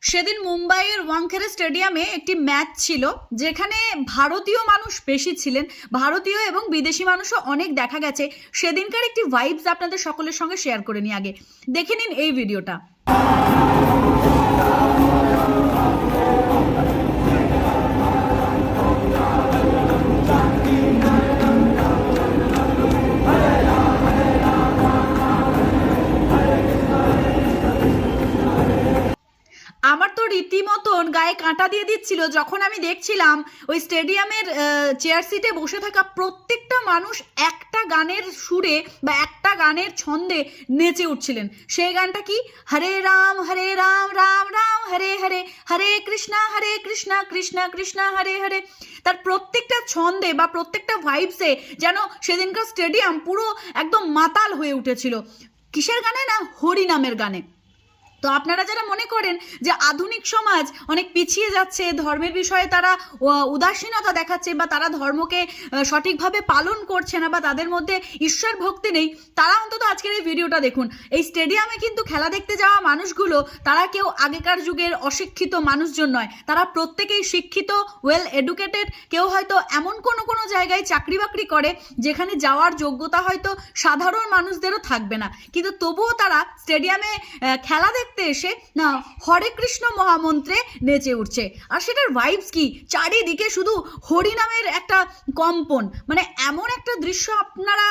সেদিন মুম্বাইয়ের ওয়াংখেড়ে স্টেডিয়ামে একটি ম্যাচ ছিল, যেখানে ভারতীয় মানুষ বেশি ছিলেন। ভারতীয় এবং বিদেশি মানুষও অনেক দেখা গেছে। সেদিনকার একটি ভাইবস আপনাদের সকলের সঙ্গে শেয়ার করে নিই। আগে দেখে নিন এই ভিডিওটা। আমার তো রীতিমতন গায়ে কাঁটা দিয়ে দিচ্ছিল যখন আমি দেখছিলাম ওই স্টেডিয়ামের চেয়ার সিটে বসে থাকা প্রত্যেকটা মানুষ একটা গানের সুরে বা একটা গানের ছন্দে নেচে উঠছিলেন। সেই গানটা কি? হরে রাম রাম রাম হরে হরে, হরে কৃষ্ণ কৃষ্ণ কৃষ্ণ হরে হরে। তার প্রত্যেকটা ছন্দে বা প্রত্যেকটা ভাইবসে যেন সেদিনকার স্টেডিয়াম পুরো একদম মাতাল হয়ে উঠেছিল। কিসের গানে? না, হরিনামের গানে। তো আপনারা যারা মনে করেন যে আধুনিক সমাজ অনেক পিছিয়ে যাচ্ছে, ধর্মের বিষয়ে তারা উদাসীনতা দেখাচ্ছে বা তারা ধর্মকে সঠিকভাবে পালন করছে না বা তাদের মধ্যে ঈশ্বর ভক্তি নেই, তারা অন্তত আজকের এই ভিডিওটা দেখুন। এই স্টেডিয়ামে কিন্তু খেলা দেখতে যাওয়া মানুষগুলো তারা কেউ আগেকার যুগের অশিক্ষিত মানুষজন নয়, তারা প্রত্যেকেই শিক্ষিত, ওয়েল এডুকেটেড। কেউ হয়তো এমন কোনো জায়গায় চাকরি বাকরি করে যেখানে যাওয়ার যোগ্যতা হয়তো সাধারণ মানুষদেরও থাকবে না, কিন্তু তবুও তারা স্টেডিয়ামে খেলা দেখতে এসে না হরে কৃষ্ণ মহামন্ত্রে নেচে উঠছে। আর সেটার ভাইবস কি? চারিদিকে শুধু হরিনামের একটা কম্পন। মানে এমন একটা দৃশ্য আপনারা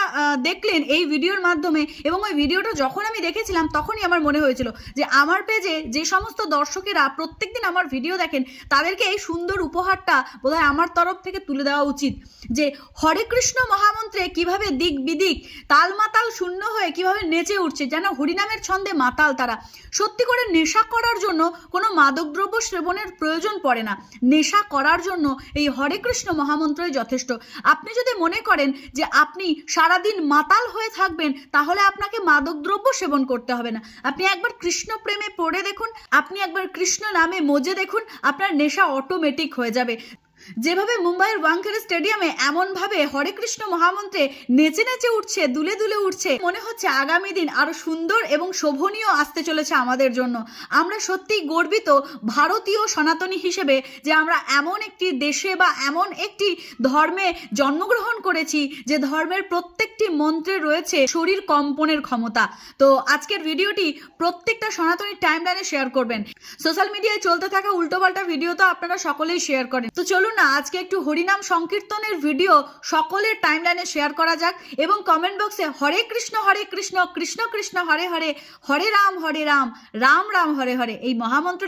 দেখলেন এই ভিডিওর মাধ্যমে। এবং ওই ভিডিওটা যখন আমি দেখেছিলাম তখনই আমার মনে হয়েছিল যে আমার পেজে যে সমস্ত দর্শকেরা প্রত্যেকদিন আমার ভিডিও দেখেন, তাদেরকে এই সুন্দর উপহারটা বোধহয় আমার তরফ থেকে তুলে দেওয়া উচিত, যে হরে কৃষ্ণ মহামন্ত্রে কিভাবে দিক বিদিক তালমাতাল শূন্য হয়ে কিভাবে নেচে উঠছে, যেন হরিনামের ছন্দে মাতাল তারা। সত্যি করে নেশা করার জন্য কোনো মাদকদ্রব্য সেবনের প্রয়োজন পড়ে না। নেশা করার জন্য এই হরে কৃষ্ণ মহামন্ত্রই যথেষ্ট। আপনি যদি মনে করেন যে আপনি সারাদিন মাতাল হয়ে থাকবেন, তাহলে আপনাকে মাদকদ্রব্য সেবন করতে হবে না। আপনি একবার কৃষ্ণ প্রেমে পড়ে দেখুন, আপনি একবার কৃষ্ণ নামে মজে দেখুন, আপনার নেশা অটোমেটিক হয়ে যাবে। যেভাবে মুম্বাইয়ের ওয়াংখেড়ে স্টেডিয়ামে এমনভাবে হরে কৃষ্ণ মহামন্ত্রে নেচে নেচে উঠছে, দুলে দুলে উঠছে, মনে হচ্ছে আগামী দিন আরো সুন্দর এবং শোভনীয় আসতে চলেছে আমাদের জন্য। আমরা সত্যিই গর্বিত ভারতীয় সনাতনী হিসেবে যে আমরা এমন একটি দেশে বা এমন একটি ধর্মে জন্মগ্রহণ করেছি যে ধর্মের প্রত্যেকটি মন্ত্রে রয়েছে শরীর কম্পনের ক্ষমতা। তো আজকের ভিডিওটি প্রত্যেকটা সনাতনী টাইমলাইনে শেয়ার করবেন। সোশ্যাল মিডিয়ায় চলতে থাকা উল্টোপাল্টা ভিডিও তো আপনারা সকলেই শেয়ার করেন। তো চলুন না আজকে একটু হরিনাম সংকীর্তনের ভিডিও সকলের টাইমলাইনে শেয়ার করা যাক এবং কমেন্ট বক্সে হরে কৃষ্ণ কৃষ্ণ কৃষ্ণ হরে হরে, হরে রাম রাম রাম হরে হরে এই মহামন্ত্র